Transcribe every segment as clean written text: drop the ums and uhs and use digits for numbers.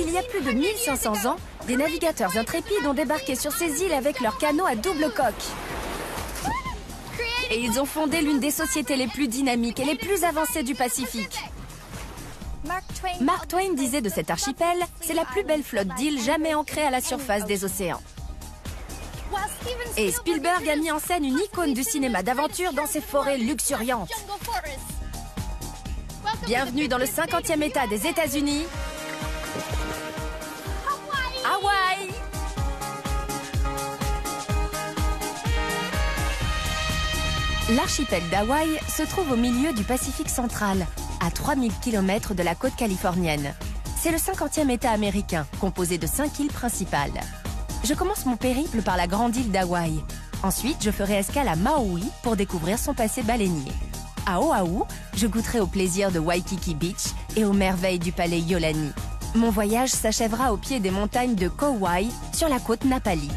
Il y a plus de 1500 ans, des navigateurs intrépides ont débarqué sur ces îles avec leurs canots à double coque. Et ils ont fondé l'une des sociétés les plus dynamiques et les plus avancées du Pacifique. Mark Twain disait de cet archipel, c'est la plus belle flotte d'îles jamais ancrée à la surface des océans. Et Spielberg a mis en scène une icône du cinéma d'aventure dans ses forêts luxuriantes. Bienvenue dans le 50e État des États-Unis, Hawaï. L'archipel d'Hawaï se trouve au milieu du Pacifique central, à 3000 km de la côte californienne. C'est le 50e État américain, composé de 5 îles principales. Je commence mon périple par la grande île d'Hawaï. Ensuite, je ferai escale à Maui pour découvrir son passé baleinier. À Oahu, je goûterai au plaisir de Waikiki Beach et aux merveilles du palais Iolani. Mon voyage s'achèvera au pied des montagnes de Kauai, sur la côte Napali.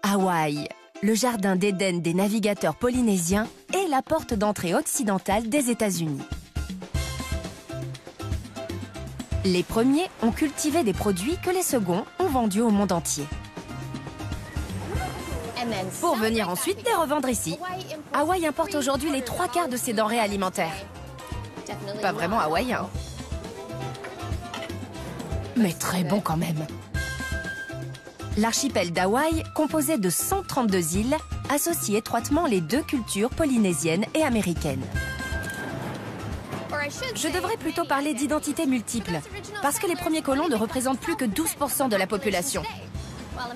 Hawaï, le jardin d'Éden des navigateurs polynésiens et la porte d'entrée occidentale des États-Unis. Les premiers ont cultivé des produits que les seconds ont vendus au monde entier. Pour venir ensuite les revendre ici. Hawaï importe aujourd'hui les 3/4 de ses denrées alimentaires. Pas vraiment hawaïen. Mais très bon quand même. L'archipel d'Hawaï, composé de 132 îles, associe étroitement les deux cultures polynésiennes et américaines. Je devrais plutôt parler d'identité multiple, parce que les premiers colons ne représentent plus que 12% de la population.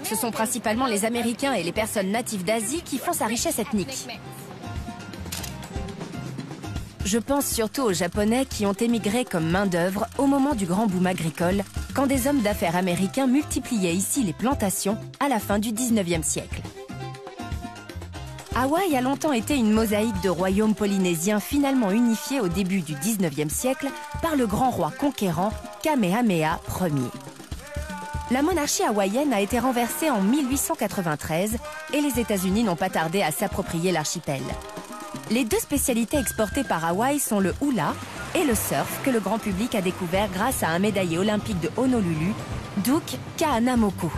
Ce sont principalement les Américains et les personnes natives d'Asie qui font sa richesse ethnique. Je pense surtout aux Japonais qui ont émigré comme main-d'œuvre au moment du grand boom agricole, quand des hommes d'affaires américains multipliaient ici les plantations à la fin du 19e siècle. Hawaï a longtemps été une mosaïque de royaumes polynésiens finalement unifiés au début du 19e siècle par le grand roi conquérant Kamehameha Ier. La monarchie hawaïenne a été renversée en 1893 et les États-Unis n'ont pas tardé à s'approprier l'archipel. Les deux spécialités exportées par Hawaï sont le hula et le surf que le grand public a découvert grâce à un médaillé olympique de Honolulu, Duke Kahanamoku.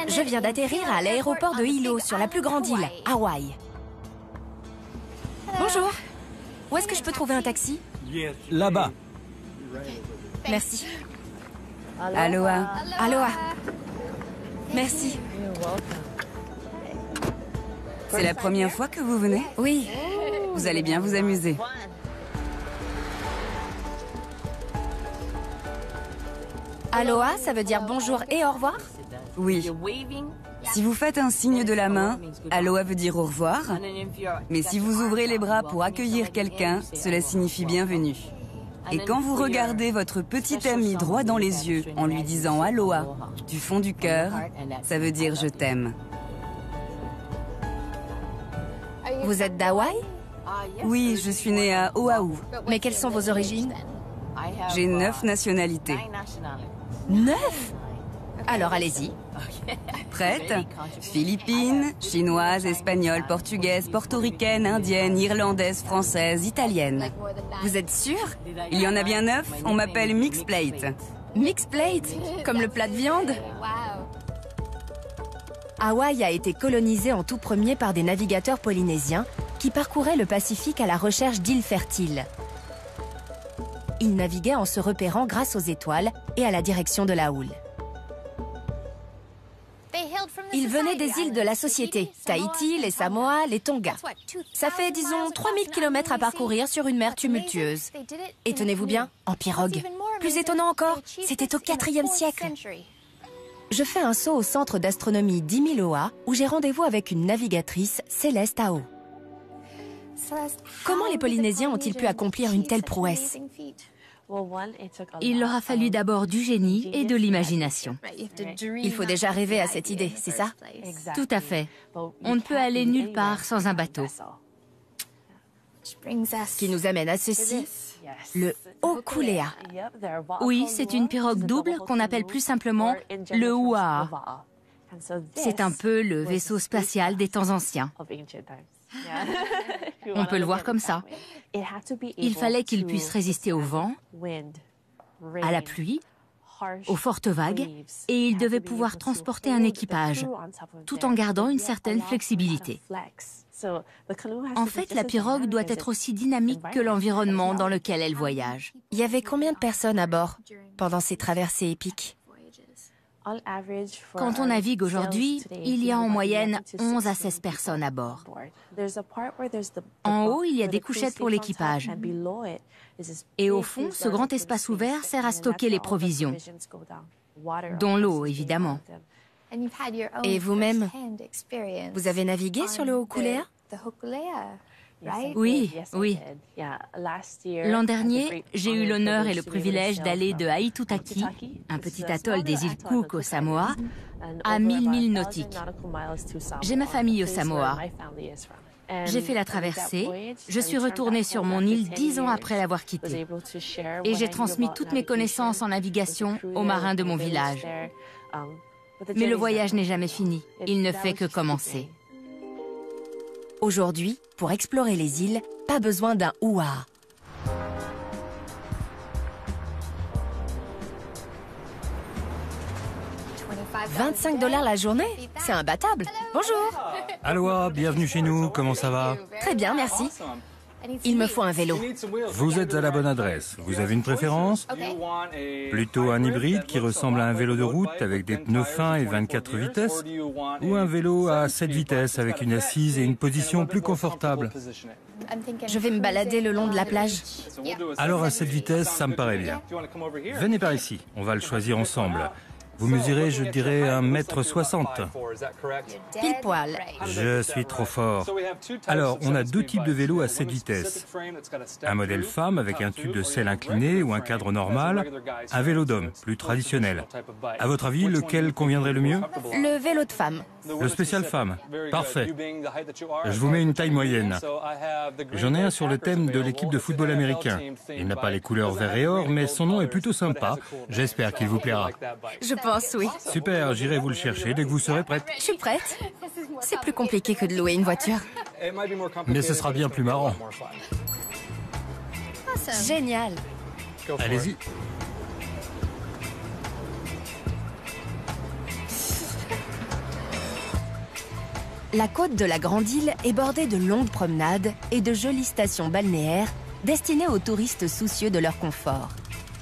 Je viens d'atterrir à l'aéroport de Hilo, sur la plus grande île, Hawaï. Bonjour. Où est-ce que je peux trouver un taxi? Là-bas. Merci. Aloha. Aloha. Merci. C'est la première fois que vous venez? Oui. Vous allez bien vous amuser. Aloha, ça veut dire bonjour et au revoir? Oui. Si vous faites un signe de la main, aloha veut dire au revoir. Mais si vous ouvrez les bras pour accueillir quelqu'un, cela signifie bienvenue. Et quand vous regardez votre petit ami droit dans les yeux en lui disant aloha du fond du cœur, ça veut dire je t'aime. Vous êtes d'Hawaï? Oui, je suis née à Oahu. Mais quelles sont vos origines? J'ai 9 nationalités. 9? Alors allez-y. Prête? Philippines, chinoise, espagnole, portugaise, portoricaine, indienne, irlandaise, française, italienne. Vous êtes sûr? Il y en a bien 9, on m'appelle Mixed Plate. Mixed plate? Comme le plat de viande? Hawaï a été colonisé en tout premier par des navigateurs polynésiens qui parcouraient le Pacifique à la recherche d'îles fertiles. Ils naviguaient en se repérant grâce aux étoiles et à la direction de la houle. Ils venaient des îles de la Société, Tahiti, les Samoa, les Tonga. Ça fait, disons, 3000 km à parcourir sur une mer tumultueuse. Et tenez-vous bien, en pirogue. Plus étonnant encore, c'était au IVe siècle. Je fais un saut au centre d'astronomie d'Imiloa, où j'ai rendez-vous avec une navigatrice, Céleste Ao. Comment les Polynésiens ont-ils pu accomplir une telle prouesse? Il leur a fallu d'abord du génie et de l'imagination. Il faut déjà rêver à cette idée, c'est ça? Tout à fait. On ne peut aller nulle part sans un bateau. Ce qui nous amène à ceci, le Hokulea. Oui, c'est une pirogue double qu'on appelle plus simplement le Huaa. C'est un peu le vaisseau spatial des temps anciens. On peut le voir comme ça. Il fallait qu'il puisse résister au vent, à la pluie, aux fortes vagues, et il devait pouvoir transporter un équipage, tout en gardant une certaine flexibilité. En fait, la pirogue doit être aussi dynamique que l'environnement dans lequel elle voyage. Il y avait combien de personnes à bord pendant ces traversées épiques? Quand on navigue aujourd'hui, il y a en moyenne 11 à 16 personnes à bord. En haut, il y a des couchettes pour l'équipage. Et au fond, ce grand espace ouvert sert à stocker les provisions, dont l'eau, évidemment. Et vous-même, vous avez navigué sur le Hokulea? Oui, oui. L'an dernier, j'ai eu l'honneur et le privilège d'aller de Aitutaki, un petit atoll des îles Cook au Samoa, à 1000 milles nautiques. J'ai ma famille au Samoa. J'ai fait la traversée, je suis retournée sur mon île 10 ans après l'avoir quittée. Et j'ai transmis toutes mes connaissances en navigation aux marins de mon village. Mais le voyage n'est jamais fini, il ne fait que commencer. Aujourd'hui, pour explorer les îles, pas besoin d'un Huaa. $25 la journée? C'est imbattable. Bonjour. Aloha, bienvenue chez nous, comment ça va? Très bien, merci. Il me faut un vélo. Vous êtes à la bonne adresse. Vous avez une préférence? Plutôt un hybride qui ressemble à un vélo de route avec des pneus fins et 24 vitesses? Ou un vélo à 7 vitesses avec une assise et une position plus confortable? Je vais me balader le long de la plage. Alors à 7 vitesses, ça me paraît bien. Venez par ici, on va le choisir ensemble. Vous mesurez, je dirais, 1,60 m. Pile poil. Je suis trop fort. Alors, on a deux types de vélos à 7 vitesses. Un modèle femme avec un tube de selle incliné ou un cadre normal. Un vélo d'homme, plus traditionnel. À votre avis, lequel conviendrait le mieux? Le vélo de femme. Le spécial femme. Parfait. Je vous mets une taille moyenne. J'en ai un sur le thème de l'équipe de football américain. Il n'a pas les couleurs vert et or, mais son nom est plutôt sympa. J'espère qu'il vous plaira. Je pense, oui. Super, j'irai vous le chercher dès que vous serez prête. Je suis prête. C'est plus compliqué que de louer une voiture. Mais ce sera bien plus marrant. Génial. Allez-y. La côte de la Grande Île est bordée de longues promenades et de jolies stations balnéaires destinées aux touristes soucieux de leur confort.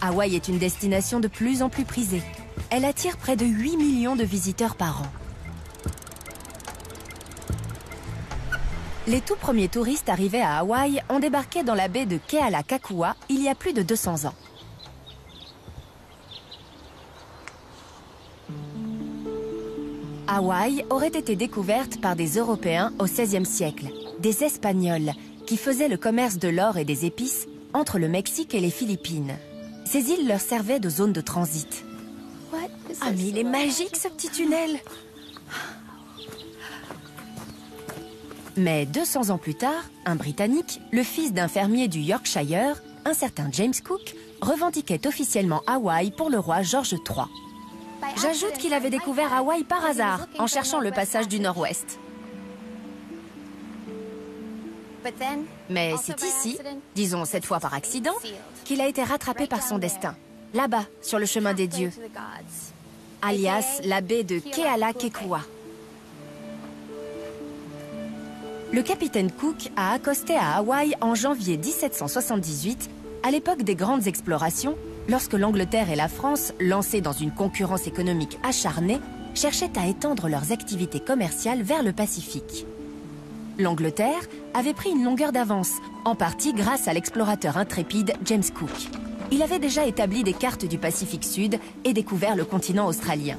Hawaï est une destination de plus en plus prisée. Elle attire près de 8 millions de visiteurs par an. Les tout premiers touristes arrivés à Hawaï ont débarqué dans la baie de Kealakekua il y a plus de 200 ans. Hawaï aurait été découverte par des Européens au XVIe siècle, des Espagnols, qui faisaient le commerce de l'or et des épices entre le Mexique et les Philippines. Ces îles leur servaient de zone de transit. Ah, mais il est magique, ce petit tunnel! Mais 200 ans plus tard, un Britannique, le fils d'un fermier du Yorkshire, un certain James Cook, revendiquait officiellement Hawaï pour le roi George III. J'ajoute qu'il avait découvert Hawaï par hasard, en cherchant le passage du Nord-Ouest. Mais c'est ici, disons cette fois par accident, qu'il a été rattrapé par son destin. Là-bas, sur le chemin des dieux, alias la baie de Kealakekua. Le capitaine Cook a accosté à Hawaï en janvier 1778, à l'époque des grandes explorations, lorsque l'Angleterre et la France, lancées dans une concurrence économique acharnée, cherchaient à étendre leurs activités commerciales vers le Pacifique. L'Angleterre avait pris une longueur d'avance, en partie grâce à l'explorateur intrépide James Cook. Il avait déjà établi des cartes du Pacifique Sud et découvert le continent australien.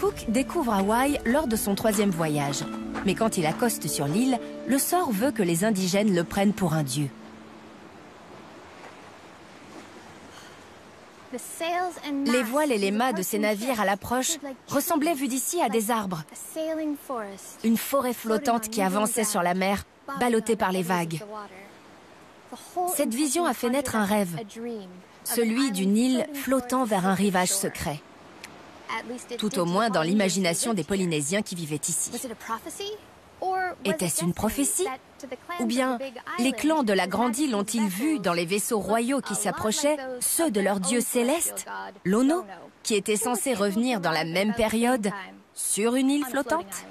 Cook découvre Hawaï lors de son 3e voyage. Mais quand il accoste sur l'île, le sort veut que les indigènes le prennent pour un dieu. Les voiles et les mâts de ces navires à l'approche ressemblaient vus d'ici à des arbres. Une forêt flottante qui avançait sur la mer, ballottée par les vagues. Cette vision a fait naître un rêve, celui d'une île flottant vers un rivage secret. Tout au moins dans l'imagination des Polynésiens qui vivaient ici. Était-ce une prophétie? Ou bien les clans de la Grande Île ont-ils vu dans les vaisseaux royaux qui s'approchaient ceux de leur dieu céleste, Lono, qui était censé revenir dans la même période sur une île flottante?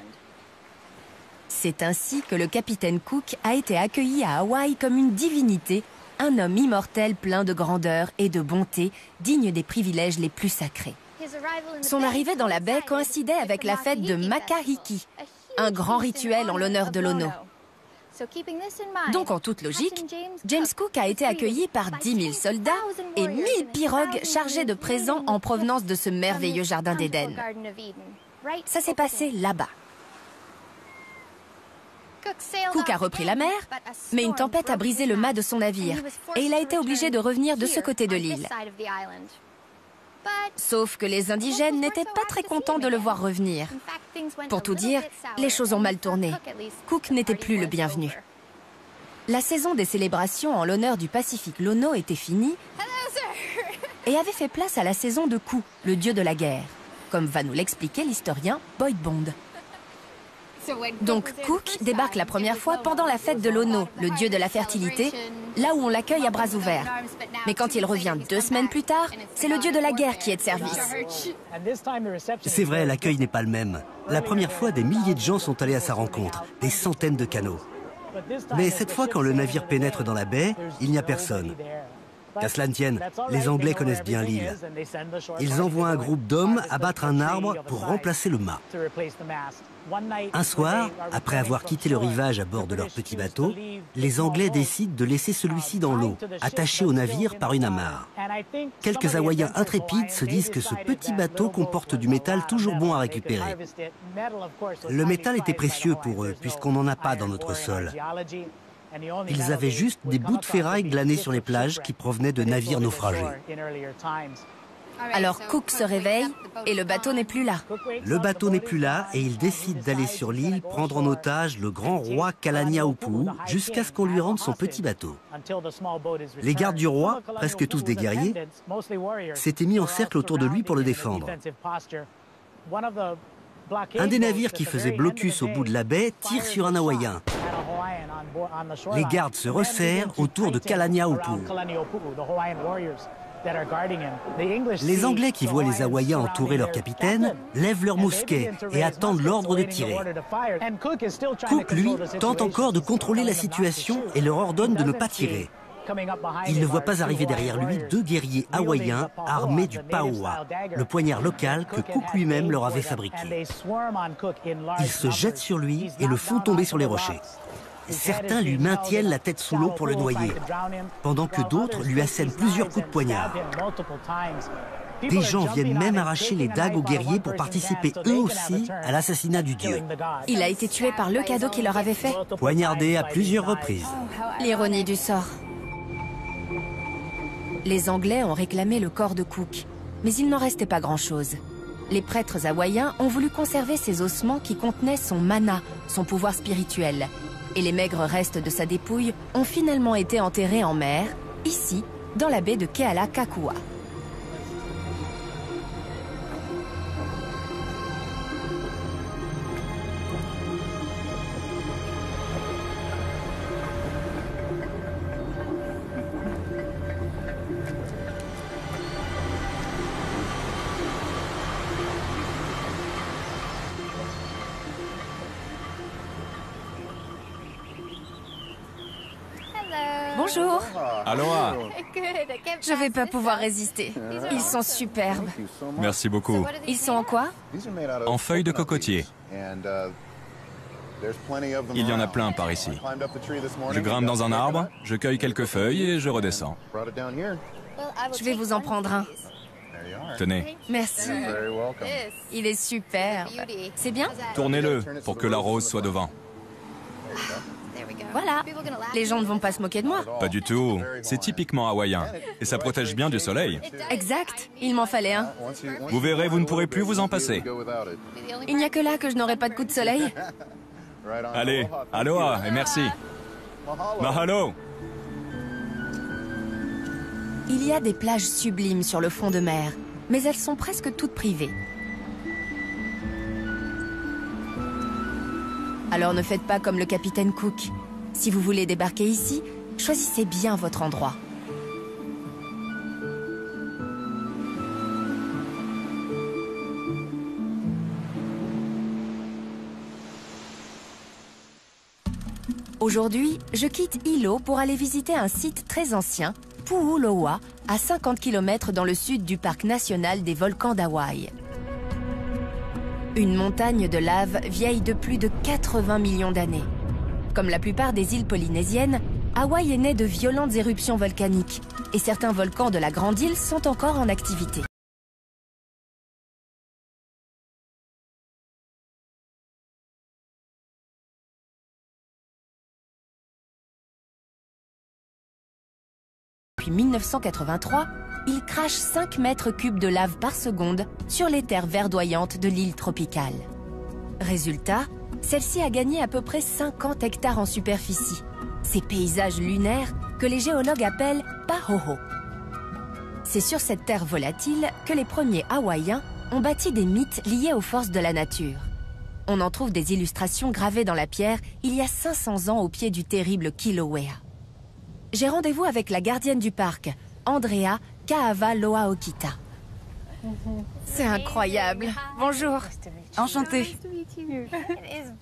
C'est ainsi que le capitaine Cook a été accueilli à Hawaï comme une divinité, un homme immortel plein de grandeur et de bonté, digne des privilèges les plus sacrés. Son arrivée dans la baie coïncidait avec la fête de Makahiki, un grand rituel en l'honneur de Lono. Donc, en toute logique, James Cook a été accueilli par 10 000 soldats et 1000 pirogues chargées de présents en provenance de ce merveilleux jardin d'Éden. Ça s'est passé là-bas. Cook a repris la mer, mais une tempête a brisé le mât de son navire et il a été obligé de revenir de ce côté de l'île. Sauf que les indigènes n'étaient pas très contents de le voir revenir. Pour tout dire, les choses ont mal tourné. Cook n'était plus le bienvenu. La saison des célébrations en l'honneur du Pacifique Lono était finie et avait fait place à la saison de Ku, le dieu de la guerre, comme va nous l'expliquer l'historien Boyd Bond. Donc Cook débarque la première fois pendant la fête de Lono, le dieu de la fertilité, là où on l'accueille à bras ouverts. Mais quand il revient 2 semaines plus tard, c'est le dieu de la guerre qui est de service. C'est vrai, l'accueil n'est pas le même. La première fois, des milliers de gens sont allés à sa rencontre, des centaines de canots. Mais cette fois, quand le navire pénètre dans la baie, il n'y a personne. Qu'à cela ne tienne, les Anglais connaissent bien l'île. Ils envoient un groupe d'hommes abattre un arbre pour remplacer le mât. Un soir, après avoir quitté le rivage à bord de leur petit bateau, les Anglais décident de laisser celui-ci dans l'eau, attaché au navire par une amarre. Quelques Hawaïens intrépides se disent que ce petit bateau comporte du métal toujours bon à récupérer. Le métal était précieux pour eux, puisqu'on n'en a pas dans notre sol. Ils avaient juste des bouts de ferraille glanés sur les plages qui provenaient de navires naufragés. Alors Cook se réveille et le bateau n'est plus là. Le bateau n'est plus là et il décide d'aller sur l'île prendre en otage le grand roi Kalaniaupuu jusqu'à ce qu'on lui rende son petit bateau. Les gardes du roi, presque tous des guerriers, s'étaient mis en cercle autour de lui pour le défendre. Un des navires qui faisait blocus au bout de la baie tire sur un Hawaïen. Les gardes se resserrent autour de Kalaniaupuu. Les Anglais qui voient les Hawaïens entourer leur capitaine lèvent leurs mousquets et attendent l'ordre de tirer. Cook, lui, tente encore de contrôler la situation et leur ordonne de ne pas tirer. Il ne voit pas arriver derrière lui 2 guerriers hawaïens armés du paoa, le poignard local que Cook lui-même leur avait fabriqué. Ils se jettent sur lui et le font tomber sur les rochers. Certains lui maintiennent la tête sous l'eau pour le noyer, pendant que d'autres lui assènent plusieurs coups de poignard. Des gens viennent même arracher les dagues aux guerriers pour participer eux aussi à l'assassinat du dieu. Il a été tué par le cadeau qu'il leur avait fait. Poignardé à plusieurs reprises. L'ironie du sort. Les Anglais ont réclamé le corps de Cook, mais il n'en restait pas grand-chose. Les prêtres hawaïens ont voulu conserver ces ossements qui contenaient son mana, son pouvoir spirituel. Et les maigres restes de sa dépouille ont finalement été enterrés en mer, ici, dans la baie de Kealakekua. Bonjour. Aloha. Je vais pas pouvoir résister. Ils sont superbes. Merci beaucoup. Ils sont en quoi? En feuilles de cocotier. Il y en a plein par ici. Je grimpe dans un arbre, je cueille quelques feuilles et je redescends. Je vais vous en prendre un. Tenez, Merci. Il est superbe. C'est bien? tournez-le pour que la rose soit devant. Voilà, les gens ne vont pas se moquer de moi. Pas du tout. C'est typiquement hawaïen. Et ça protège bien du soleil. Exact, il m'en fallait un. Vous verrez, vous ne pourrez plus vous en passer. Il n'y a que là que je n'aurai pas de coup de soleil. Allez, aloha et merci. Mahalo. Il y a des plages sublimes sur le fond de mer, mais elles sont presque toutes privées. Alors ne faites pas comme le capitaine Cook. Si vous voulez débarquer ici, choisissez bien votre endroit. Aujourd'hui, je quitte Hilo pour aller visiter un site très ancien, Pu'uloa, à 50 km dans le sud du parc national des volcans d'Hawaï. Une montagne de lave vieille de plus de 80 millions d'années. Comme la plupart des îles polynésiennes, Hawaï est né de violentes éruptions volcaniques et certains volcans de la Grande Île sont encore en activité. Depuis 1983, il crache 5 mètres cubes de lave par seconde sur les terres verdoyantes de l'île tropicale. Résultat, celle-ci a gagné à peu près 50 hectares en superficie. Ces paysages lunaires que les géologues appellent pahoho. C'est sur cette terre volatile que les premiers Hawaïens ont bâti des mythes liés aux forces de la nature. On en trouve des illustrations gravées dans la pierre il y a 500 ans au pied du terrible Kilauea. J'ai rendez-vous avec la gardienne du parc, Andrea Kaava-Loaokita. C'est incroyable. Bonjour. Enchantée.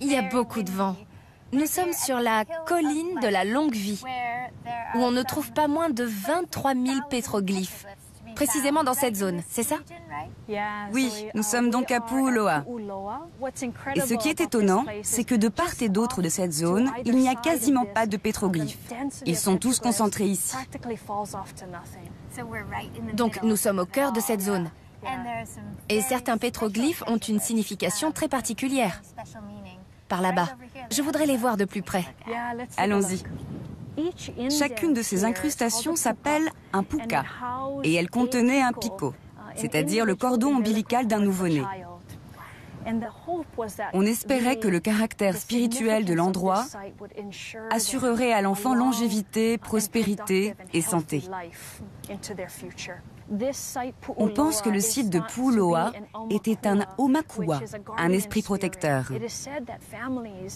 Il y a beaucoup de vent. Nous sommes sur la colline de la Longue Vie, où on ne trouve pas moins de 23 000 pétroglyphes. Précisément dans cette zone, c'est ça? Oui, nous sommes donc à Pu'uloa. Et ce qui est étonnant, c'est que de part et d'autre de cette zone, il n'y a quasiment pas de pétroglyphes. Ils sont tous concentrés ici. Donc nous sommes au cœur de cette zone. Et certains pétroglyphes ont une signification très particulière. Par là-bas, je voudrais les voir de plus près. Allons-y. Chacune de ces incrustations s'appelle un puka et elle contenait un piko, c'est-à-dire le cordon ombilical d'un nouveau-né. On espérait que le caractère spirituel de l'endroit assurerait à l'enfant longévité, prospérité et santé. On pense que le site de Pu'uloa était un aumakua, un esprit protecteur.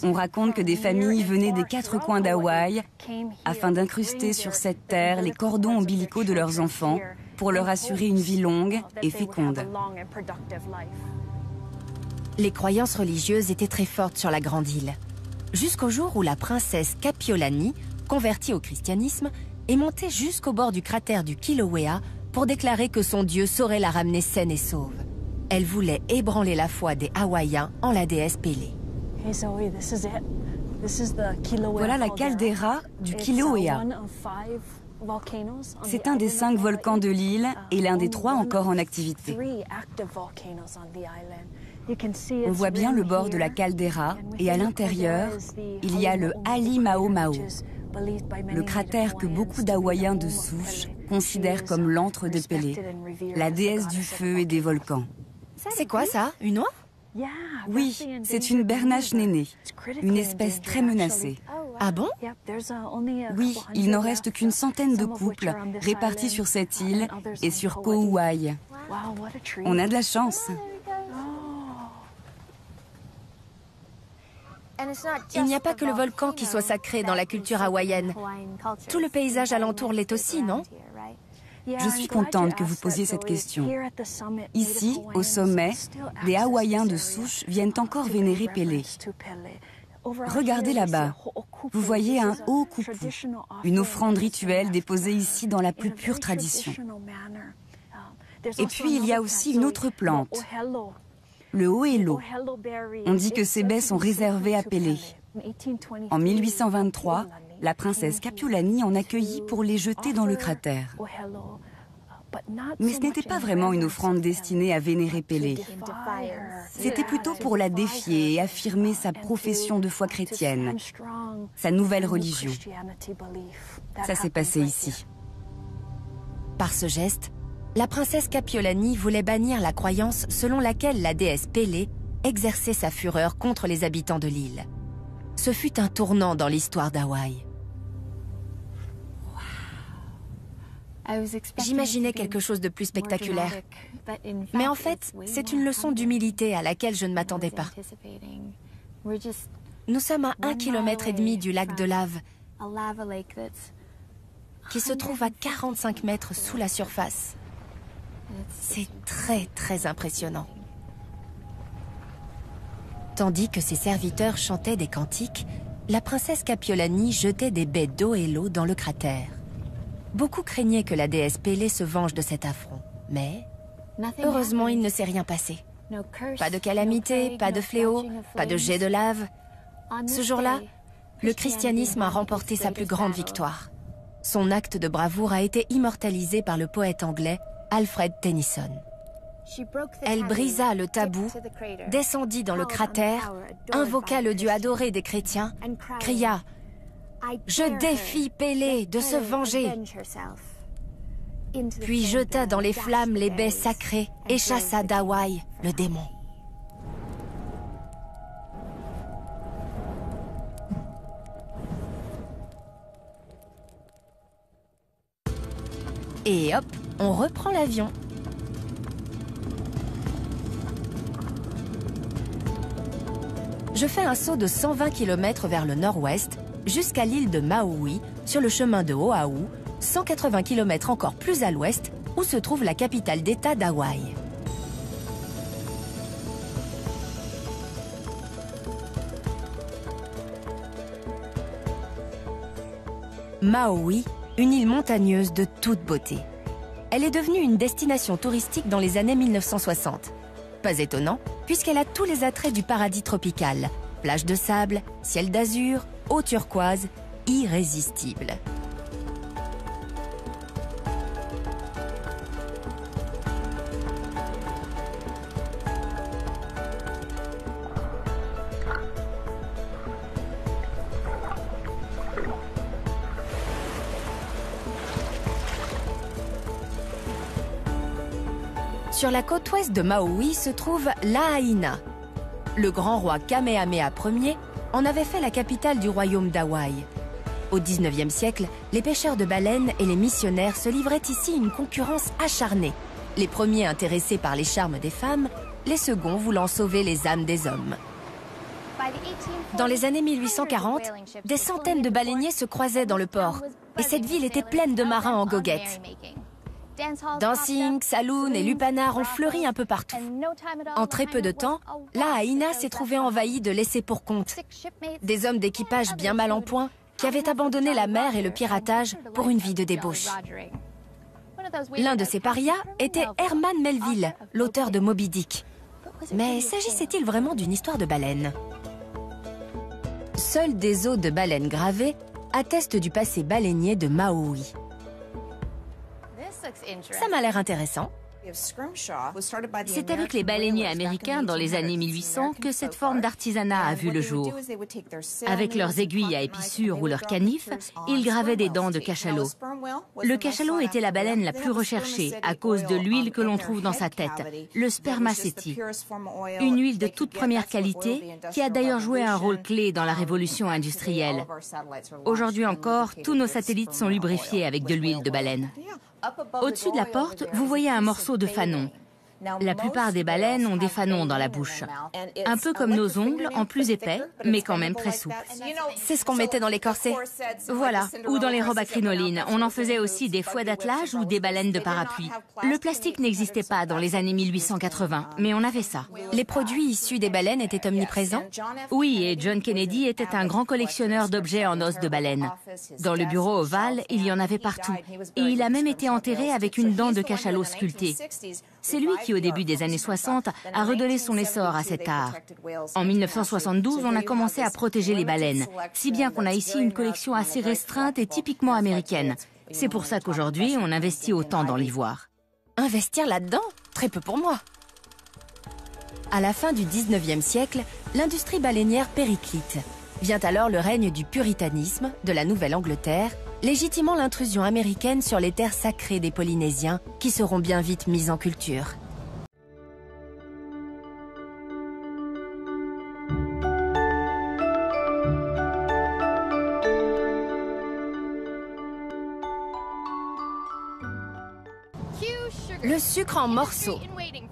On raconte que des familles venaient des 4 coins d'Hawaï afin d'incruster sur cette terre les cordons ombilicaux de leurs enfants pour leur assurer une vie longue et féconde. Les croyances religieuses étaient très fortes sur la Grande Île, jusqu'au jour où la princesse Kapiolani, convertie au christianisme, est montée jusqu'au bord du cratère du Kilauea pour déclarer que son dieu saurait la ramener saine et sauve. Elle voulait ébranler la foi des Hawaïens en la déesse Pélé. Voilà la caldeira du Kilauea. C'est un des 5 volcans de l'île et l'un des 3 encore en activité. On voit bien le bord de la caldeira et à l'intérieur, il y a le Ali Mao Mao, le cratère que beaucoup d'Hawaïens de souche considèrent comme l'antre de Pélé, la déesse du feu et des volcans. C'est quoi ça? Une oie? Oui, c'est une bernache nénée, une espèce très menacée. Ah bon? Oui, il n'en reste qu'une centaine de couples répartis sur cette île et sur Kauai. On a de la chance. Il n'y a pas que le volcan qui soit sacré dans la culture hawaïenne. Tout le paysage alentour l'est aussi, non? Je suis contente que vous posiez cette question. Ici, au sommet, des Hawaïens de souche viennent encore vénérer Pélé. Regardez là-bas. Vous voyez un ho'okupu, une offrande rituelle déposée ici dans la plus pure tradition. Et puis, il y a aussi une autre plante, le ho'elo. On dit que ces baies sont réservées à Pélé. En 1823, la princesse Kapiolani en accueillit pour les jeter dans le cratère. Mais ce n'était pas vraiment une offrande destinée à vénérer Pélé. C'était plutôt pour la défier et affirmer sa profession de foi chrétienne, sa nouvelle religion. Ça s'est passé ici. Par ce geste, la princesse Kapiolani voulait bannir la croyance selon laquelle la déesse Pélé exerçait sa fureur contre les habitants de l'île. Ce fut un tournant dans l'histoire d'Hawaï. J'imaginais quelque chose de plus spectaculaire. Mais en fait, c'est une leçon d'humilité à laquelle je ne m'attendais pas. Nous sommes à 1,5 km du lac de lave, qui se trouve à 45 mètres sous la surface. C'est très impressionnant. Tandis que ses serviteurs chantaient des cantiques, la princesse Kapiolani jetait des baies d'eau et l'eau dans le cratère. Beaucoup craignaient que la déesse Pélé se venge de cet affront, mais heureusement il ne s'est rien passé. Pas de calamité, pas de fléau, pas de jet de lave. Ce jour-là, le christianisme a remporté sa plus grande victoire. Son acte de bravoure a été immortalisé par le poète anglais Alfred Tennyson. Elle brisa le tabou, descendit dans le cratère, invoqua le Dieu adoré des chrétiens, cria « Je défie Pélé de se venger !» puis jeta dans les flammes les baies sacrées et chassa d'Hawaï le démon. Et hop, on reprend l'avion. Je fais un saut de 120 km vers le nord-ouest, jusqu'à l'île de Maui, sur le chemin de Oahu, 180 km encore plus à l'ouest, où se trouve la capitale d'État d'Hawaï. Maui, une île montagneuse de toute beauté. Elle est devenue une destination touristique dans les années 1960. Pas étonnant, puisqu'elle a tous les attraits du paradis tropical. Plage de sable, ciel d'azur, eau turquoise, irrésistible. Sur la côte ouest de Maui se trouve Lahaina. Le grand roi Kamehameha Ier en avait fait la capitale du royaume d'Hawaï. Au XIXe siècle, les pêcheurs de baleines et les missionnaires se livraient ici une concurrence acharnée. Les premiers intéressés par les charmes des femmes, les seconds voulant sauver les âmes des hommes. Dans les années 1840, des centaines de baleiniers se croisaient dans le port, et cette ville était pleine de marins en goguettes. Dancing, saloon et lupanar ont fleuri un peu partout. En très peu de temps, Lahaina s'est trouvée envahie de laissés pour compte. Des hommes d'équipage bien mal en point qui avaient abandonné la mer et le piratage pour une vie de débauche. L'un de ces parias était Herman Melville, l'auteur de Moby Dick. Mais s'agissait-il vraiment d'une histoire de baleine? Seuls des os de baleines gravés attestent du passé baleinier de Maui. Ça m'a l'air intéressant. C'est avec les baleiniers américains dans les années 1800 que cette forme d'artisanat a vu le jour. Avec leurs aiguilles à épissures ou leurs canifs, ils gravaient des dents de cachalot. Le cachalot était la baleine la plus recherchée à cause de l'huile que l'on trouve dans sa tête, le spermaceti. Une huile de toute première qualité qui a d'ailleurs joué un rôle clé dans la révolution industrielle. Aujourd'hui encore, tous nos satellites sont lubrifiés avec de l'huile de baleine. Au-dessus de la porte, vous voyez un morceau de fanon. La plupart des baleines ont des fanons dans la bouche. Un peu comme nos ongles, en plus épais, mais quand même très souples. C'est ce qu'on mettait dans les corsets. Voilà, ou dans les robes à crinoline. On en faisait aussi des fouets d'attelage ou des baleines de parapluie. Le plastique n'existait pas dans les années 1880, mais on avait ça. Les produits issus des baleines étaient omniprésents? Oui, et John Kennedy était un grand collectionneur d'objets en os de baleine. Dans le bureau ovale, il y en avait partout. Et il a même été enterré avec une dent de cachalot sculptée. C'est lui qui, au début des années 60, a redonné son essor à cet art. En 1972, on a commencé à protéger les baleines, si bien qu'on a ici une collection assez restreinte et typiquement américaine. C'est pour ça qu'aujourd'hui, on investit autant dans l'ivoire. Investir là-dedans? Très peu pour moi. À la fin du 19e siècle, l'industrie baleinière périclite. Vient alors le règne du puritanisme, de la Nouvelle-Angleterre, légitimant l'intrusion américaine sur les terres sacrées des Polynésiens, qui seront bien vite mises en culture. Le sucre en morceaux.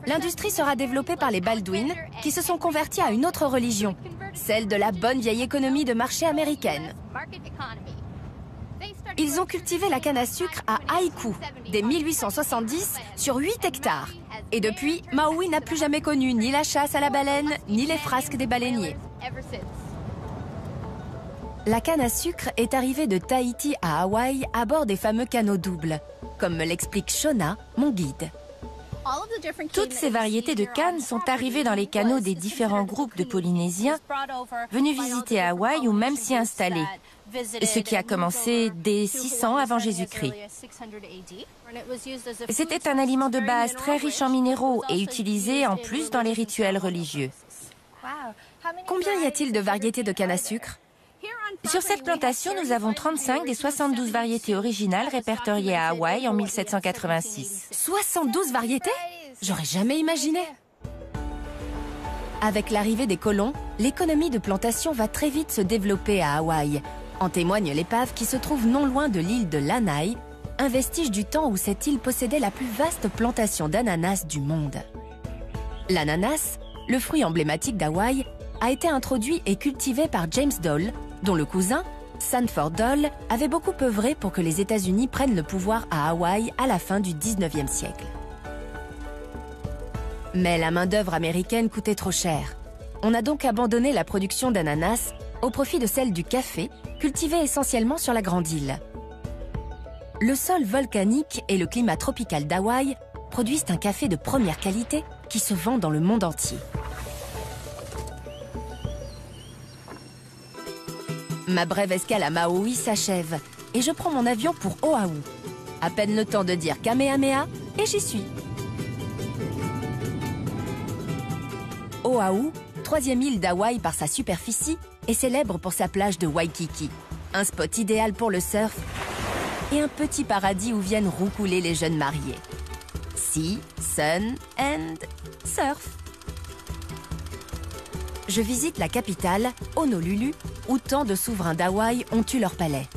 L'industrie sera développée par les Baldwin, qui se sont convertis à une autre religion, celle de la bonne vieille économie de marché américaine. Ils ont cultivé la canne à sucre à Haiku, dès 1870, sur 8 hectares. Et depuis, Maui n'a plus jamais connu ni la chasse à la baleine, ni les frasques des baleiniers. La canne à sucre est arrivée de Tahiti à Hawaï à bord des fameux canaux doubles, comme me l'explique Shona, mon guide. Toutes ces variétés de cannes sont arrivées dans les canaux des différents groupes de Polynésiens venus visiter Hawaï ou même s'y installer, ce qui a commencé dès 600 avant Jésus-Christ. C'était un aliment de base très riche en minéraux et utilisé en plus dans les rituels religieux. Combien y a-t-il de variétés de canne à sucre? Sur cette plantation, nous avons 35 des 72 variétés originales répertoriées à Hawaï en 1786. 72 variétés? J'aurais jamais imaginé. Avec l'arrivée des colons, l'économie de plantation va très vite se développer à Hawaï. En témoigne l'épave qui se trouve non loin de l'île de Lanai, un vestige du temps où cette île possédait la plus vaste plantation d'ananas du monde. L'ananas, le fruit emblématique d'Hawaï, a été introduit et cultivé par James Dole, dont le cousin, Sanford Dole, avait beaucoup œuvré pour que les États-Unis prennent le pouvoir à Hawaï à la fin du 19e siècle. Mais la main-d'œuvre américaine coûtait trop cher. On a donc abandonné la production d'ananas au profit de celle du café, cultivé essentiellement sur la Grande Île. Le sol volcanique et le climat tropical d'Hawaï produisent un café de première qualité qui se vend dans le monde entier. Ma brève escale à Maui s'achève et je prends mon avion pour Oahu. À peine le temps de dire Kamehameha et j'y suis. Oahu, 3e île d'Hawaï par sa superficie, est célèbre pour sa plage de Waikiki, un spot idéal pour le surf et un petit paradis où viennent roucouler les jeunes mariés. Sea, sun and surf. Je visite la capitale, Honolulu, où tant de souverains d'Hawaï ont eu leur palais.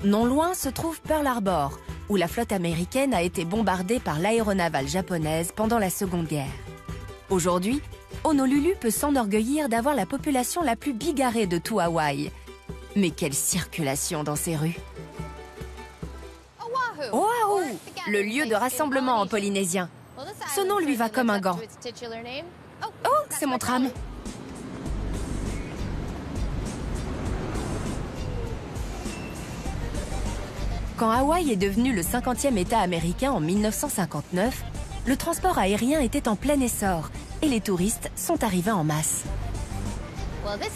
Non loin se trouve Pearl Harbor, où la flotte américaine a été bombardée par l'aéronavale japonaise pendant la Seconde Guerre. Aujourd'hui, Honolulu peut s'enorgueillir d'avoir la population la plus bigarrée de tout Hawaï. Mais quelle circulation dans ces rues! Oahu, le lieu de rassemblement en polynésien. Ce nom lui va comme un gant. Oh, c'est mon tram. Quand Hawaï est devenu le 50e État américain en 1959, le transport aérien était en plein essor et les touristes sont arrivés en masse.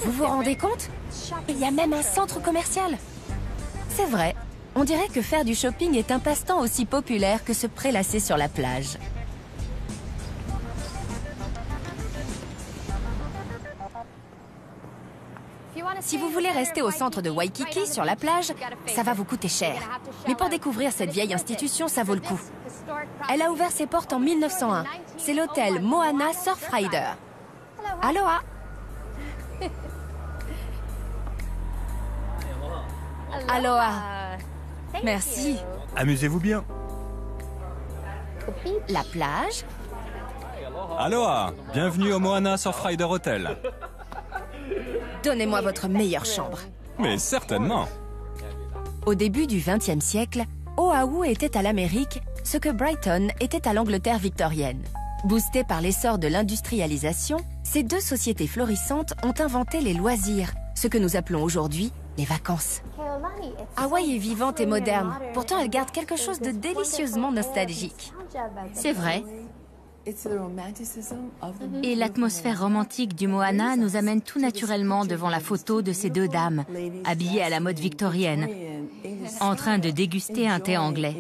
Vous vous rendez compte? Il y a même un centre commercial. C'est vrai, on dirait que faire du shopping est un passe-temps aussi populaire que se prélasser sur la plage. Si vous voulez rester au centre de Waikiki, sur la plage, ça va vous coûter cher. Mais pour découvrir cette vieille institution, ça vaut le coup. Elle a ouvert ses portes en 1901. C'est l'hôtel Moana Surfrider. Aloha! Aloha! Merci. Amusez-vous bien. La plage? Aloha! Bienvenue au Moana Surfrider Hotel. Donnez-moi votre meilleure chambre. Mais certainement. Au début du XXe siècle, Oahu était à l'Amérique ce que Brighton était à l'Angleterre victorienne. Boostés par l'essor de l'industrialisation, ces deux sociétés florissantes ont inventé les loisirs, ce que nous appelons aujourd'hui les vacances. Hawaï est vivante et moderne, pourtant elle garde quelque chose de délicieusement nostalgique. C'est vrai. Et l'atmosphère romantique du Moana nous amène tout naturellement devant la photo de ces deux dames, habillées à la mode victorienne, en train de déguster un thé anglais.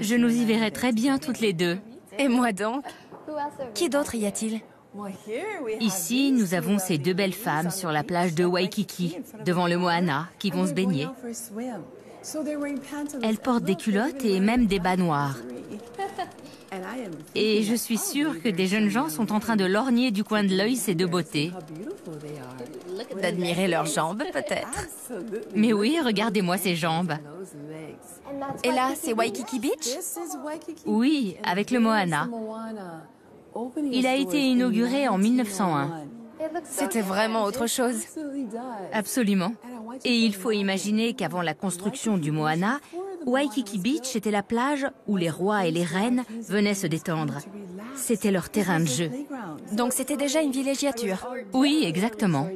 Je nous y verrais très bien toutes les deux. Et moi donc? Qui d'autre y a-t-il? Ici, nous avons ces deux belles femmes sur la plage de Waikiki, devant le Moana, qui vont se baigner. Elles portent des culottes et même des bas noirs. Et je suis sûre que des jeunes gens sont en train de lorgner du coin de l'œil ces deux beautés. D'admirer leurs jambes, peut-être. Mais oui, regardez-moi ces jambes. Et là, c'est Waikiki Beach? Oui, avec le Moana. Il a été inauguré en 1901. C'était vraiment autre chose. Absolument. Et il faut imaginer qu'avant la construction du Moana, Waikiki Beach était la plage où les rois et les reines venaient se détendre. C'était leur terrain de jeu. Donc c'était déjà une villégiature? Oui, exactement.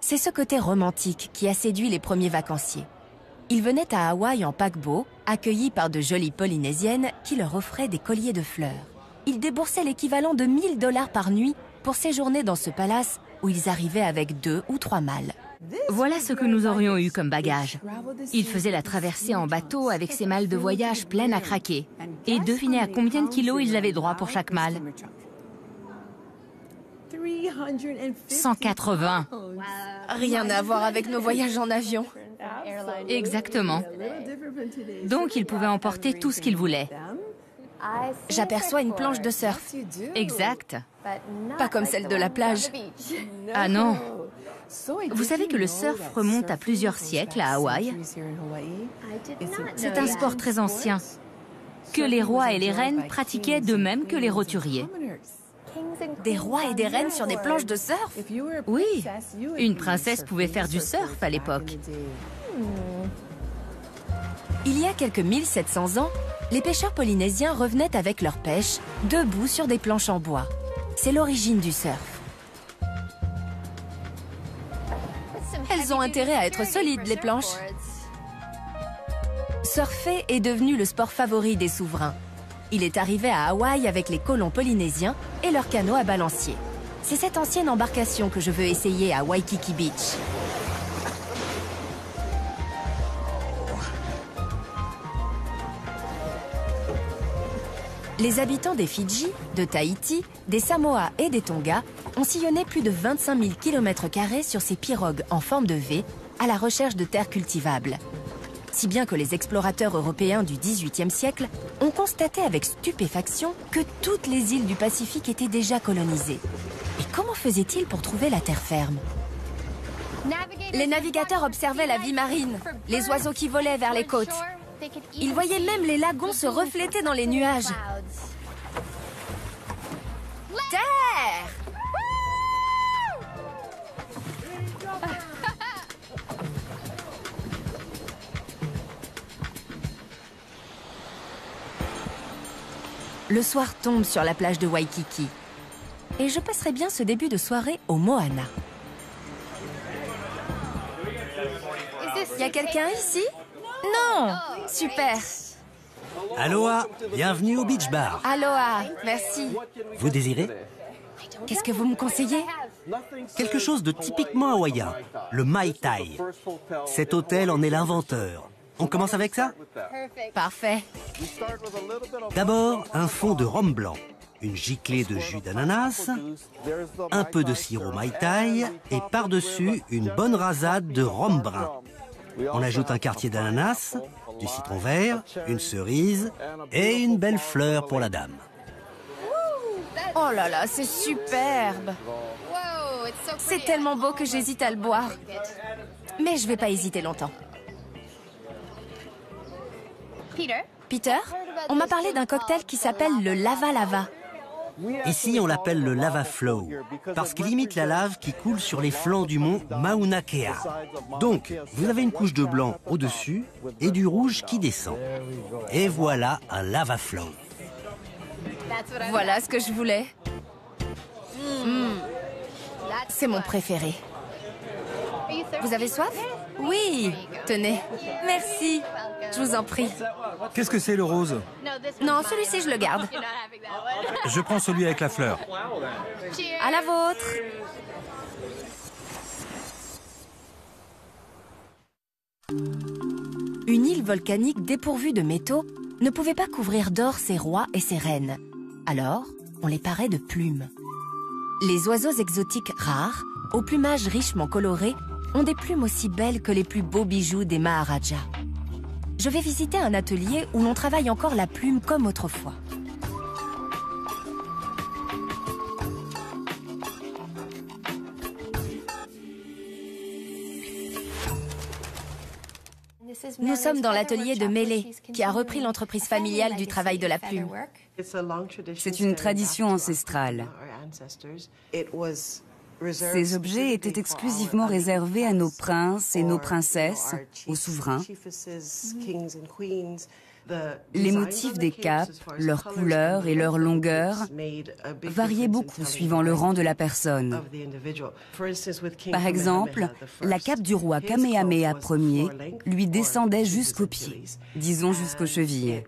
C'est ce côté romantique qui a séduit les premiers vacanciers. Ils venaient à Hawaï en paquebot, accueillis par de jolies Polynésiennes qui leur offraient des colliers de fleurs. Ils déboursaient l'équivalent de 1 000 $ par nuit pour séjourner dans ce palace où ils arrivaient avec 2 ou 3 mâles. Voilà ce que nous aurions eu comme bagage. Ils faisaient la traversée en bateau avec ces malles de voyage pleines à craquer. Et devinez à combien de kilos ils avaient droit pour chaque malle? 180. Rien à voir avec nos voyages en avion. Exactement. Donc ils pouvaient emporter tout ce qu'ils voulaient. J'aperçois une planche de surf. Exact. Pas comme celle de la plage. Ah non. Vous savez que le surf remonte à plusieurs siècles à Hawaï. C'est un sport très ancien, que les rois et les reines pratiquaient de même que les roturiers. Des rois et des reines sur des planches de surf? Oui, une princesse pouvait faire du surf à l'époque. Il y a quelques 1700 ans, les pêcheurs polynésiens revenaient avec leur pêche, debout sur des planches en bois. C'est l'origine du surf. Elles ont intérêt à être solides, les planches. Surfer est devenu le sport favori des souverains. Il est arrivé à Hawaï avec les colons polynésiens et leurs canots à balancier. C'est cette ancienne embarcation que je veux essayer à Waikiki Beach. Les habitants des Fidji, de Tahiti, des Samoa et des Tonga ont sillonné plus de 25 000 km² sur ces pirogues en forme de V à la recherche de terres cultivables. Si bien que les explorateurs européens du XVIIIe siècle ont constaté avec stupéfaction que toutes les îles du Pacifique étaient déjà colonisées. Et comment faisaient-ils pour trouver la terre ferme? Les navigateurs observaient la vie marine, les oiseaux qui volaient vers les côtes. Ils voyaient même les lagons se refléter dans les nuages. Terre! Le soir tombe sur la plage de Waikiki. Et je passerai bien ce début de soirée au Moana. Y a quelqu'un ici? Non! Super! Aloha, bienvenue au Beach Bar. Aloha, merci. Vous désirez? Qu'est-ce que vous me conseillez? Quelque chose de typiquement hawaïen, le Mai Tai. Cet hôtel en est l'inventeur. On commence avec ça? Parfait. D'abord, un fond de rhum blanc, une giclée de jus d'ananas, un peu de sirop Mai Tai et par-dessus, une bonne rasade de rhum brun. On ajoute un quartier d'ananas, du citron vert, une cerise et une belle fleur pour la dame. Oh là là, c'est superbe! C'est tellement beau que j'hésite à le boire. Mais je vais pas hésiter longtemps. Peter, on m'a parlé d'un cocktail qui s'appelle le Lava Lava. Ici, on l'appelle le Lava Flow, parce qu'il imite la lave qui coule sur les flancs du mont Mauna Kea. Donc, vous avez une couche de blanc au-dessus et du rouge qui descend. Et voilà un Lava Flow. Voilà ce que je voulais. C'est mon préféré. Vous avez soif? Oui, tenez. Merci. Je vous en prie. Qu'est-ce que c'est le rose? Non, celui-ci, je le garde. Je prends celui avec la fleur. À la vôtre. Une île volcanique dépourvue de métaux ne pouvait pas couvrir d'or ses rois et ses reines. Alors, on les parait de plumes. Les oiseaux exotiques rares, au plumage richement coloré, ont des plumes aussi belles que les plus beaux bijoux des Maharajas. Je vais visiter un atelier où l'on travaille encore la plume comme autrefois. Nous sommes dans l'atelier de Mele, qui a repris l'entreprise familiale du travail de la plume. C'est une tradition ancestrale. Ces objets étaient exclusivement réservés à nos princes et nos princesses, aux souverains. Les motifs des capes, leurs couleurs et leur longueur variaient beaucoup suivant le rang de la personne. Par exemple, la cape du roi Kamehameha Ier lui descendait jusqu'aux pieds, disons jusqu'aux chevilles.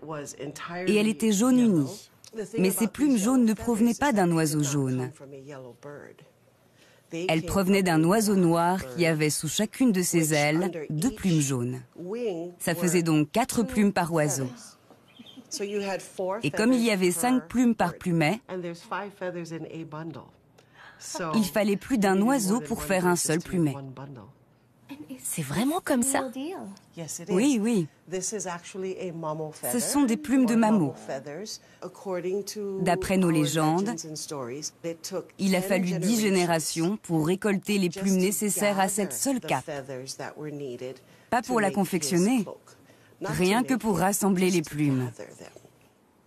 Et elle était jaune unie. Mais ces plumes jaunes ne provenaient pas d'un oiseau jaune. Elles provenaient d'un oiseau noir qui avait sous chacune de ses ailes 2 plumes jaunes. Ça faisait donc 4 plumes par oiseau. Et comme il y avait 5 plumes par plumet, il fallait plus d'un oiseau pour faire un seul plumet. C'est vraiment comme ça? Oui, oui. Ce sont des plumes de mammaux. D'après nos légendes, il a fallu 10 générations pour récolter les plumes nécessaires à cette seule cape. Pas pour la confectionner, rien que pour rassembler les plumes.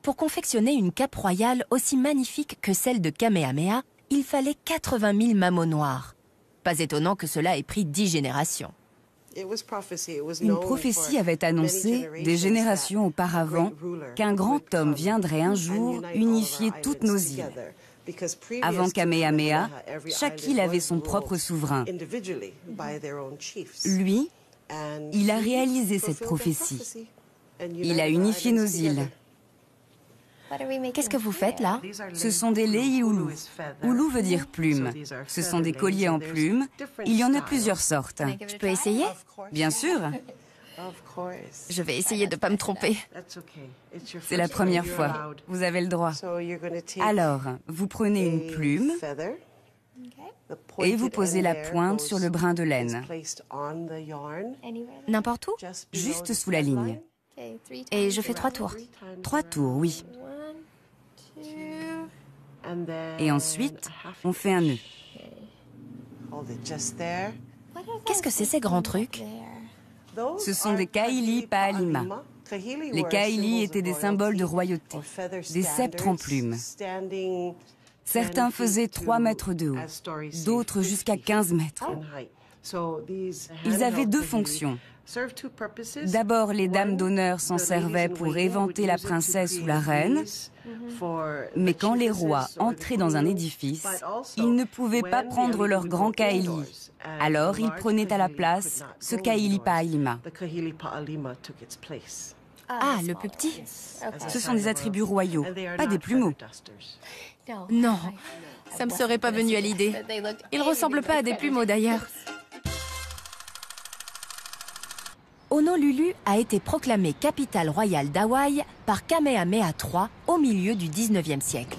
Pour confectionner une cape royale aussi magnifique que celle de Kamehameha, il fallait 80 000 mammaux noirs. Pas étonnant que cela ait pris 10 générations. Une prophétie avait annoncé, des générations auparavant, qu'un grand homme viendrait un jour unifier toutes nos îles. Avant Kamehameha, chaque île avait son propre souverain. Lui, il a réalisé cette prophétie. Il a unifié nos îles. Qu'est-ce que vous faites là? Ce sont des leiulu. Ulu veut dire plume. Ce sont des colliers en plumes. Il y en a plusieurs sortes. Je peux essayer? Bien sûr. Je vais essayer de ne pas me tromper. C'est la première fois. Vous avez le droit. Alors, vous prenez une plume et vous posez la pointe sur le brin de laine. N'importe où? Juste sous la ligne. Et je fais 3 tours. 3 tours, oui. Et ensuite, on fait un nœud. Qu'est-ce que c'est ces grands trucs? Ce sont des kaili pa'alima. Les kaili étaient des symboles de royauté, des sceptres en plumes. Certains faisaient 3 mètres de haut, d'autres jusqu'à 15 mètres. Ils avaient 2 fonctions. D'abord, les dames d'honneur s'en servaient pour éventer la princesse ou la reine, mais quand les rois entraient dans un édifice, ils ne pouvaient pas prendre leur grand kaili. Alors, ils prenaient à la place ce kaili pa'alima. Ah, le plus petit? Ce sont des attributs royaux, pas des plumeaux. Non, ça me serait pas venu à l'idée. Ils ressemblent pas à des plumeaux d'ailleurs. Honolulu a été proclamée capitale royale d'Hawaï par Kamehameha III au milieu du 19e siècle.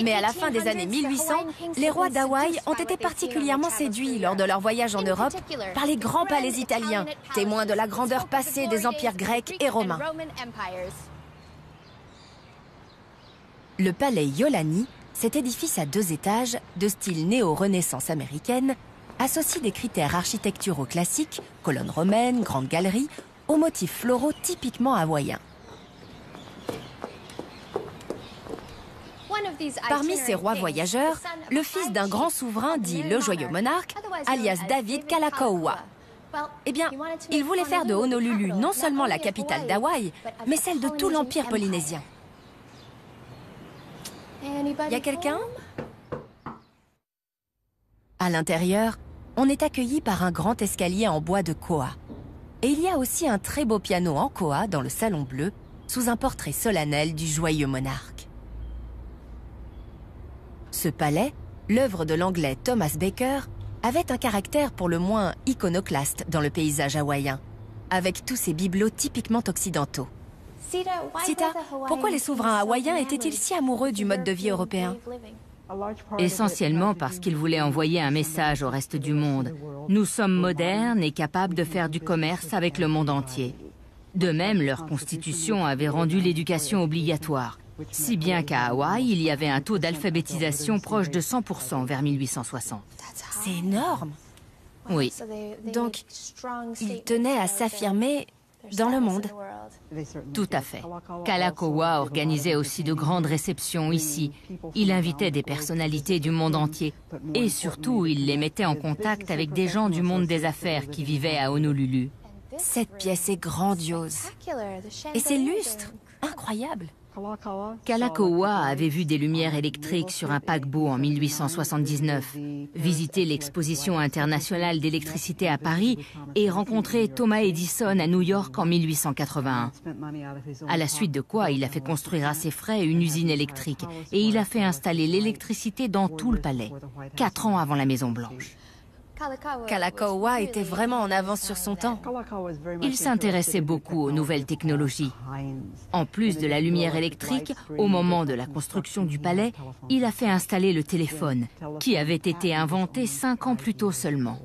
Mais à la fin des années 1800, les rois d'Hawaï ont été particulièrement séduits lors de leur voyage en Europe par les grands palais italiens, témoins de la grandeur passée des empires grecs et romains. Le palais Iolani, cet édifice à 2 étages, de style néo-renaissance américaine, associe des critères architecturaux classiques, colonnes romaines, grandes galeries, aux motifs floraux typiquement hawaïens. Parmi ces rois voyageurs, le fils d'un grand souverain dit le joyeux monarque, alias David Kalakaua. Eh bien, il voulait faire de Honolulu non seulement la capitale d'Hawaï, mais celle de tout l'empire polynésien. Y a quelqu'un? À l'intérieur, on est accueilli par un grand escalier en bois de koa. Et il y a aussi un très beau piano en koa dans le salon bleu, sous un portrait solennel du joyeux monarque. Ce palais, l'œuvre de l'anglais Thomas Baker, avait un caractère pour le moins iconoclaste dans le paysage hawaïen. avec tous ces bibelots typiquement occidentaux. Sita, pourquoi les souverains hawaïens étaient-ils si amoureux du mode de vie européen? Essentiellement parce qu'ils voulaient envoyer un message au reste du monde. Nous sommes modernes et capables de faire du commerce avec le monde entier. De même, leur constitution avait rendu l'éducation obligatoire. Si bien qu'à Hawaï, il y avait un taux d'alphabétisation proche de 100% vers 1860. C'est énorme! Oui. Donc, ils tenaient à s'affirmer dans le monde. Tout à fait. Kalakaua organisait aussi de grandes réceptions ici. Il invitait des personnalités du monde entier. Et surtout, il les mettait en contact avec des gens du monde des affaires qui vivaient à Honolulu. Cette pièce est grandiose. Et ces lustres, incroyables. Kalakaua avait vu des lumières électriques sur un paquebot en 1879, visité l'exposition internationale d'électricité à Paris et rencontré Thomas Edison à New York en 1881. À la suite de quoi, il a fait construire à ses frais une usine électrique et il a fait installer l'électricité dans tout le palais, 4 ans avant la Maison Blanche. Kalakaua était vraiment en avance sur son temps. Il s'intéressait beaucoup aux nouvelles technologies. En plus de la lumière électrique, au moment de la construction du palais, il a fait installer le téléphone, qui avait été inventé 5 ans plus tôt seulement.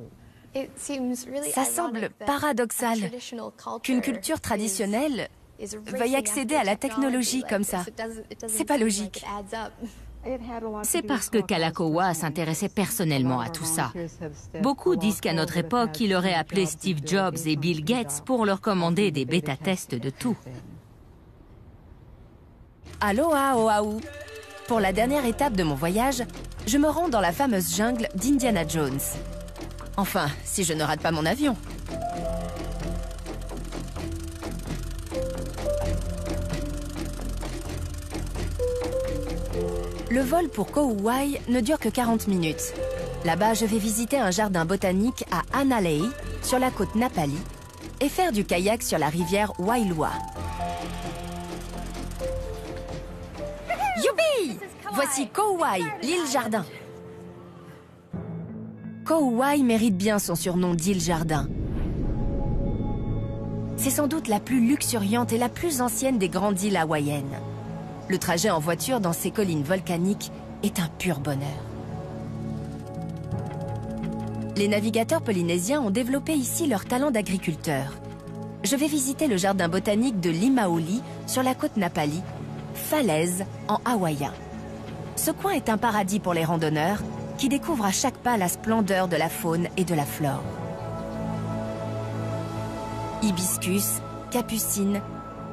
Ça semble paradoxal qu'une culture traditionnelle veuille accéder à la technologie comme ça. C'est pas logique. C'est parce que Kalakaua s'intéressait personnellement à tout ça. Beaucoup disent qu'à notre époque, il aurait appelé Steve Jobs et Bill Gates pour leur commander des bêta-tests de tout. Aloha Oahu. Pour la dernière étape de mon voyage, je me rends dans la fameuse jungle d'Indiana Jones. Enfin, si je ne rate pas mon avion. Le vol pour Kauai ne dure que 40 minutes. Là-bas, je vais visiter un jardin botanique à Hanalei, sur la côte Napali, et faire du kayak sur la rivière Wailua. Youpi! Voici Kauai, l'île-jardin. Kauai mérite bien son surnom d'île-jardin. C'est sans doute la plus luxuriante et la plus ancienne des grandes îles hawaïennes. Le trajet en voiture dans ces collines volcaniques est un pur bonheur. Les navigateurs polynésiens ont développé ici leur talent d'agriculteurs. Je vais visiter le jardin botanique de Limaoli sur la côte Napali, falaise en hawaïen. Ce coin est un paradis pour les randonneurs qui découvrent à chaque pas la splendeur de la faune et de la flore. Hibiscus, capucine,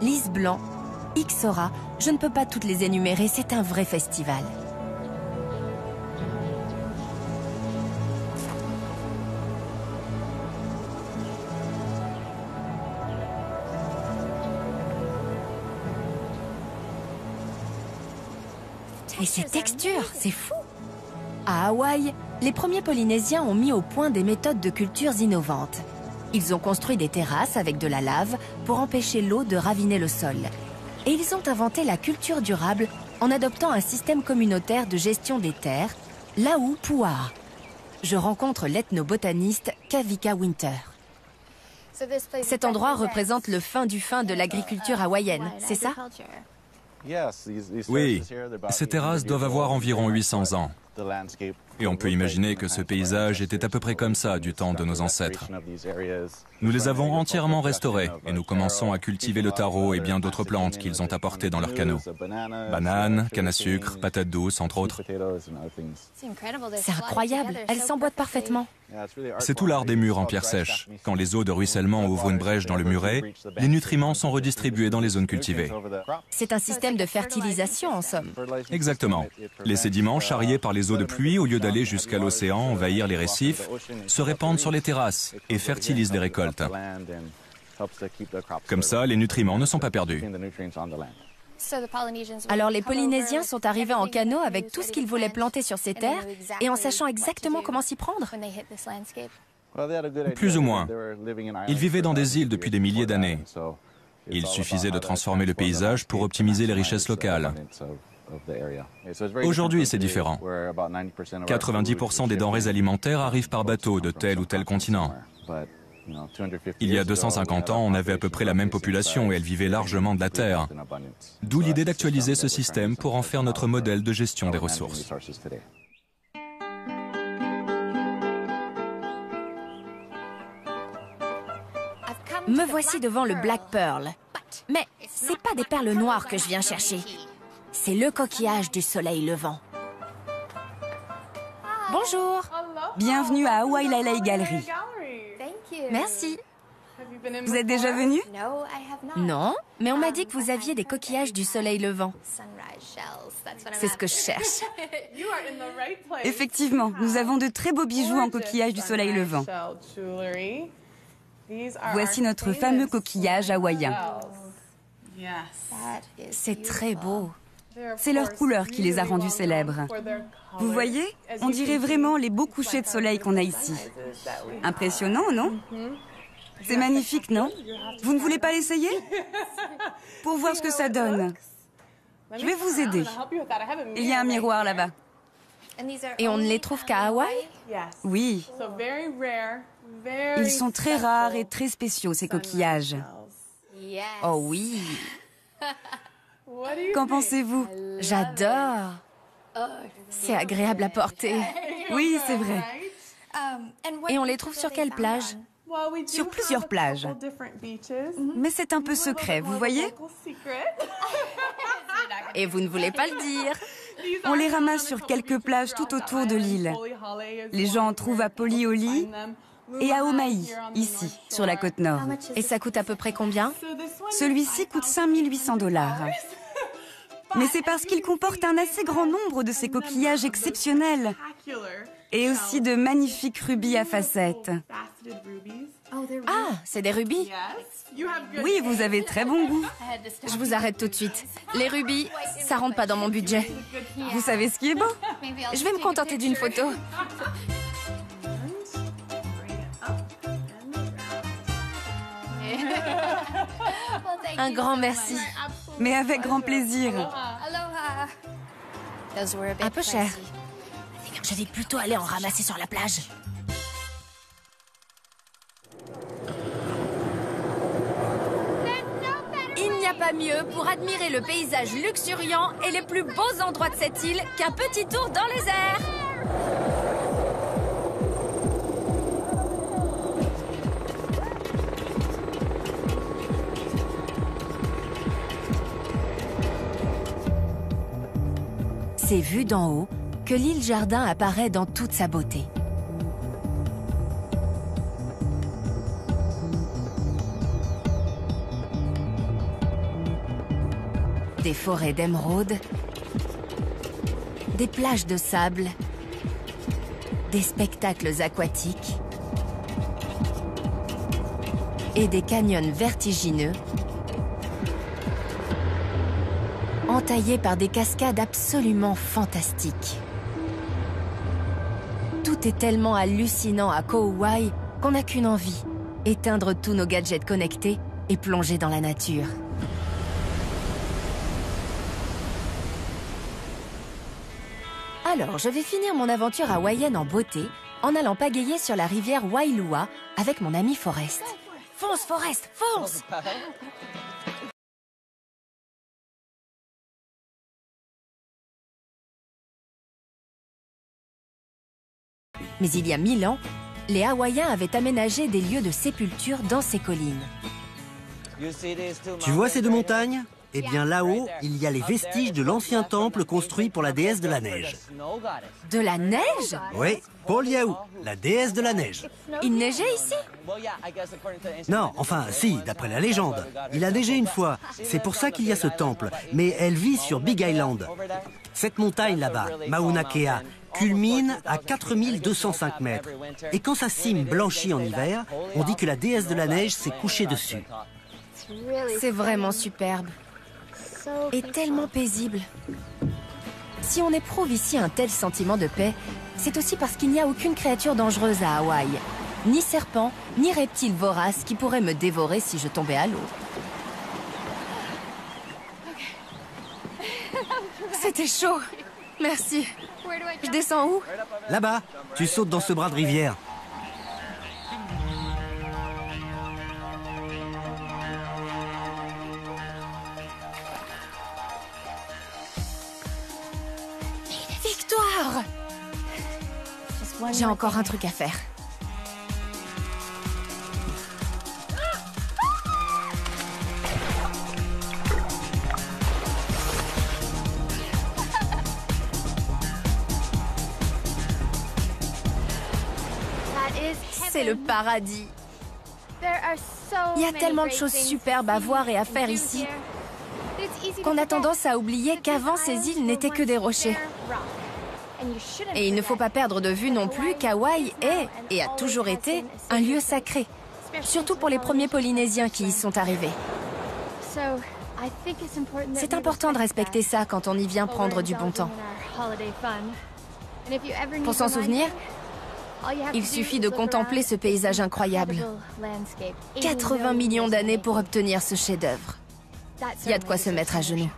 lys blanc, Ixora, je ne peux pas toutes les énumérer, c'est un vrai festival. Et ces textures, c'est fou! À Hawaï, les premiers Polynésiens ont mis au point des méthodes de cultures innovantes. Ils ont construit des terrasses avec de la lave pour empêcher l'eau de raviner le sol. Et ils ont inventé la culture durable en adoptant un système communautaire de gestion des terres, Lau Pua'a. Je rencontre l'ethnobotaniste Kavika Winter. Cet endroit représente le fin du fin de l'agriculture hawaïenne, c'est ça? Oui, ces terrasses doivent avoir environ 800 ans. Et on peut imaginer que ce paysage était à peu près comme ça du temps de nos ancêtres. Nous les avons entièrement restaurés et nous commençons à cultiver le taro et bien d'autres plantes qu'ils ont apportées dans leurs canaux. Bananes, canne à sucre, patates douces, entre autres. C'est incroyable, elles s'emboîtent parfaitement. C'est tout l'art des murs en pierre sèche. Quand les eaux de ruissellement ouvrent une brèche dans le muret, les nutriments sont redistribués dans les zones cultivées. C'est un système de fertilisation en somme. Exactement. Les sédiments charriés par les eaux de pluie, au lieu d'aller jusqu'à l'océan envahir les récifs, se répandent sur les terrasses et fertilisent les récoltes. Comme ça, les nutriments ne sont pas perdus. Alors les Polynésiens sont arrivés en canot avec tout ce qu'ils voulaient planter sur ces terres et en sachant exactement comment s'y prendre. Plus ou moins. Ils vivaient dans des îles depuis des milliers d'années. Il suffisait de transformer le paysage pour optimiser les richesses locales. Aujourd'hui, c'est différent. 90% des denrées alimentaires arrivent par bateau de tel ou tel continent. Il y a 250 ans, on avait à peu près la même population et elle vivait largement de la terre. D'où l'idée d'actualiser ce système pour en faire notre modèle de gestion des ressources. Me voici devant le Black Pearl. Mais c'est pas des perles noires que je viens chercher. C'est le coquillage du soleil levant. Bonjour. Bienvenue à Hawaii Lailai Gallery. Merci. Vous êtes déjà venu? Non, mais on m'a dit que vous aviez des coquillages du soleil levant. C'est ce que je cherche. Effectivement, nous avons de très beaux bijoux en coquillage du soleil levant. Voici notre fameux coquillage hawaïen. C'est très beau. C'est leur couleur qui les a rendus célèbres. Vous voyez, on dirait vraiment les beaux couchers de soleil qu'on a ici. Impressionnant, non? C'est magnifique, non? Vous ne voulez pas l'essayer? Pour voir ce que ça donne. Je vais vous aider. Il y a un miroir là-bas. Et on ne les trouve qu'à Hawaï? Oui. Ils sont très rares et très spéciaux, ces coquillages. Oh oui. Qu'en pensez-vous? J'adore. C'est agréable à porter. Oui, c'est vrai. Et on les trouve sur quelle plage? Sur plusieurs plages. Mais c'est un peu secret, vous voyez? Et vous ne voulez pas le dire? On les ramasse sur quelques plages tout autour de l'île. Les gens en trouvent à Polioli et à Omahi, ici, sur la côte nord. Et ça coûte à peu près combien? Celui-ci coûte 5 800 $. Mais c'est parce qu'il comporte un assez grand nombre de ces coquillages exceptionnels. Et aussi de magnifiques rubis à facettes. Ah, c'est des rubis? Oui, vous avez très bon goût. Je vous arrête tout de suite. Les rubis, ça rentre pas dans mon budget. Vous savez ce qui est beau? Je vais me contenter d'une photo. Un grand merci. Mais avec grand plaisir. Un peu cher. Je vais plutôt aller en ramasser sur la plage. Il n'y a pas mieux pour admirer le paysage luxuriant et les plus beaux endroits de cette île qu'un petit tour dans les airs. C'est vu d'en haut que l'île Jardin apparaît dans toute sa beauté. Des forêts d'émeraude, des plages de sable, des spectacles aquatiques et des canyons vertigineux entaillés par des cascades absolument fantastiques. Tout est tellement hallucinant à Kauai qu'on n'a qu'une envie, éteindre tous nos gadgets connectés et plonger dans la nature. Alors, je vais finir mon aventure hawaïenne en beauté en allant pagayer sur la rivière Wailua avec mon ami Forrest. Fonce, Forrest, fonce! Mais il y a 1000 ans, les Hawaïens avaient aménagé des lieux de sépulture dans ces collines. Tu vois ces deux montagnes? Eh bien là-haut, il y a les vestiges de l'ancien temple construit pour la déesse de la neige. De la neige? Oui, Poliahu, la déesse de la neige. Il neigeait ici? Non, enfin, si, d'après la légende. Il a neigé une fois, c'est pour ça qu'il y a ce temple. Mais elle vit sur Big Island. Cette montagne là-bas, Mauna Kea, culmine à 4205 mètres. Et quand sa cime blanchit en hiver, on dit que la déesse de la neige s'est couchée dessus. C'est vraiment superbe. Et tellement paisible. Si on éprouve ici un tel sentiment de paix, c'est aussi parce qu'il n'y a aucune créature dangereuse à Hawaï. Ni serpent, ni reptile vorace qui pourrait me dévorer si je tombais à l'eau. C'était chaud. Merci. Je descends où? Là-bas, tu sautes dans ce bras de rivière. J'ai encore un truc à faire. C'est le paradis. Il y a tellement de choses superbes à voir et à faire ici qu'on a tendance à oublier qu'avant ces îles n'étaient que des rochers. Et il ne faut pas perdre de vue non plus qu'Hawaï est, et a toujours été, un lieu sacré, surtout pour les premiers Polynésiens qui y sont arrivés. C'est important de respecter ça quand on y vient prendre du bon temps. Pour s'en souvenir, il suffit de contempler ce paysage incroyable. 80 millions d'années pour obtenir ce chef-d'œuvre. Il y a de quoi se mettre à genoux.